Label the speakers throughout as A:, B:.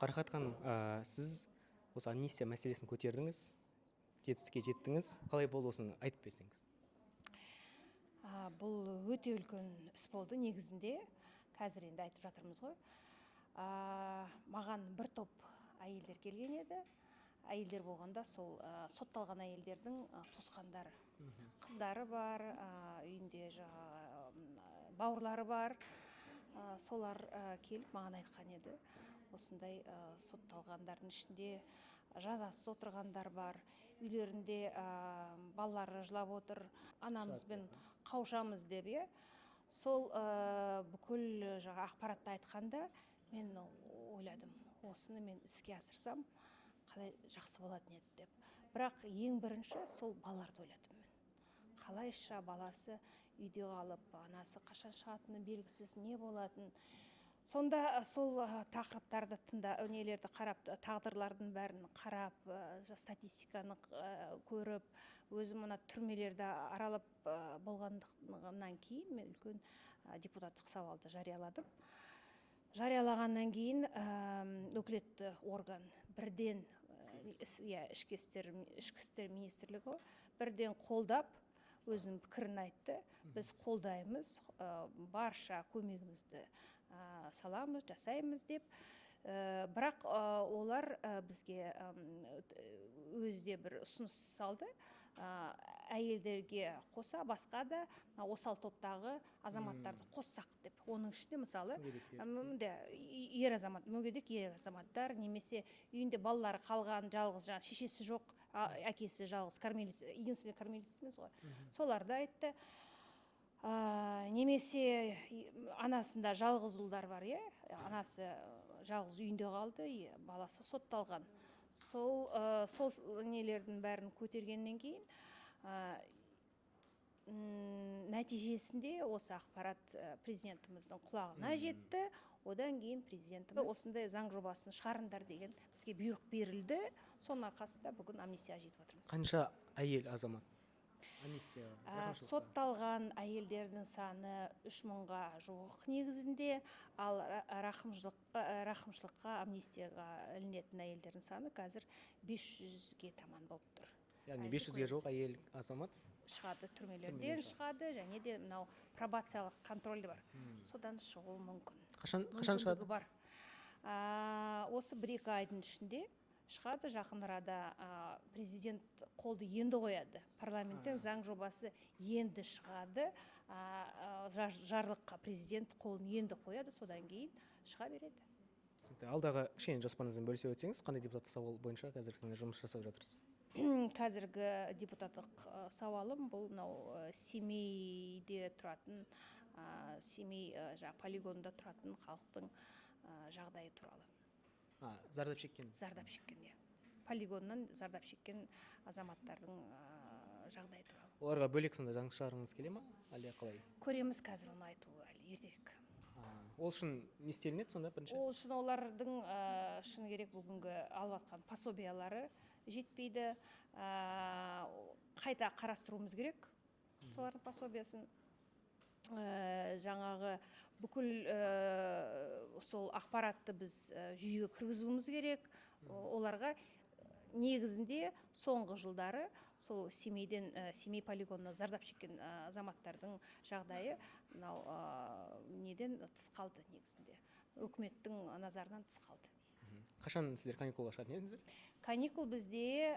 A: Қарақат ханым, сіз осы амнистия мәселесін көтердіңіз, жетістікке жеттіңіз. Қалай болды осыны айтып берсеңіз?
B: Бұл өте үлкен іс болды негізінде. Қазір енді айтып жатырмыз ғой. Маған бір топ әйелдер келген еді. Әйелдер болғанда сол сотталған әйелдердің туысқандары. Қыздары бар, үйінде бауырлары бар. Солар келіп маған айтқан еді. Осындай сотталғандардың ішінде жазасыз отырғандар бар. Үйлерінде балалары жылап отыр. Анамызбен қауышамыз деп, сол бүкіл ақпаратты айтқанда мен ойладым, осыны мен іске асырсам қалай жақсы болатын еді деп. Бірақ ең бірінші сол балаларды ойладым мен. Қалайша баласы үйде қалып, анасы қашан шығатыны белгісіз, не болатын. Сонда сол тақырыптарды нелерді қарап, тағдырлардың бәрін қарап, статистиканы көріп, өзім мына түрмелерді аралап болғандығынан кейін мен үлкен депутаттық сауалды жарияладым. Жариялағаннан кейін өкілетті орган бірден, ішкі істер министрлігі бірден қолдап, өзінің пікірін айтты. Біз қолдаймыз, барша көмегімізді саламыз, жасаймыз деп. Бірақ олар бізге өзде бір ұсыныс салды. Әйелдерге қоса басқа да осал топтағы азаматтарды қоссақ деп. Оның ішінде мысалы ер азамат, мүгедек ер азаматтар, немесе үйінде балалары қалған, жалғыз шешесі жоқ, әкесі жалғыз кормилец, единственный кормилец емес ғой. Соларды айтты. Немесе анасында жалғыз ұлдар бар, анасы жалғыз үйінде қалды, баласы сотталған. Сол нелердің бәрін көтергеннен кейін нәтижесінде осы ақпарат президентіміздің құлағына жетті. Одан кейін президентіміз осындай заң жобасын шығарыңдар деген бізге бұйрық берілді. Соның арқасында бүгін амнистияға жетіп отырмыз.
A: Қанша әйел азамат?
B: Сотталған әйелдердің саны 3000-ға жуық негізінде, ал рақымшылыққа, амнистияға ілінетін әйелдердің саны қазір 500-ге таман болып тұр.
A: Яғни 500-ге жуық әйел азамат
B: шығады, түрмелерден шығады, және де мынау пробациялық контроль бар. Содан шығуы мүмкін.
A: Қашан шығады?
B: Осы 1-2 айдың ішінде шығады. Жақын арада президент қолды енді қояды. Парламенттің заң жобасы енді шығады. Жарлыққа президент қолын енді қояды, содан кейін шыға береді.
A: Алдағы кішкене жоспарыңызбен бөлісе өтсеңіз, қандай депутаттық сауал бойынша қазіргі жұмыс жасап жатырсыз?
B: Қазіргі депутаттық сауалым бұл Семейде тұратын, Семей полигонында тұратын халықтың жағдайы туралы.
A: Зардап шеккен?
B: Зардап шеккен, полигоннан зардап шеккен азаматтардың жағдайы туралы.
A: Оларға бөлек сонда заң шығарғыңыз келе ма, әлде қалай?
B: Көреміз қазір, оны айту әлі ертерек.
A: Ол үшін не істелінеді сонда бірінші?
B: Ол үшін олардың шыны керек бүгінгі алып жатқан пособиялары жетпейді. Қайта қарастыруымыз керек солардың пособиясын. Жаңағы бүкіл сол ақпаратты біз жүйеге кіргізуіміз керек. Оларға негізінде соңғы жылдары сол Семей полигонына зардап шеккен азаматтардың жағдайы неден тыс қалды негізінде. Өкіметтің назарынан тыс қалды.
A: Қашан сіздер каникулға шығатын едіңіздер?
B: Каникул бізде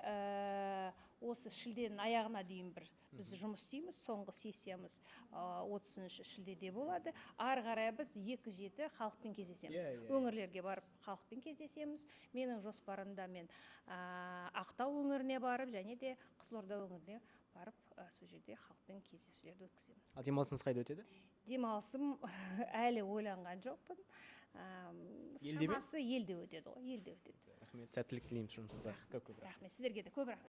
B: осы шілденің аяғына дейін біз жұмыс істейміз. Соңғы сессиямыз 30 шілдеде болады. Ары қарай біз 2-7 халықпен кездесеміз. Өңірлерге барып халықпен кездесеміз. Менің жоспарымда мен Ақтау өңіріне барып, және де Қызылорда өңіріне барып, сол жерде халықпен кездесулерді өткіземін.
A: Ал демалысыңыз қайда өтеді?
B: Демалысым әлі ойланған жоқпын.
A: Елде ме?
B: Шамасы елде өтеді ғой, елде өтеді.
A: Рахмет, сәттілік тілейміз жұмысыңызға.
B: Рахмет, сіздерге де көп рахмет.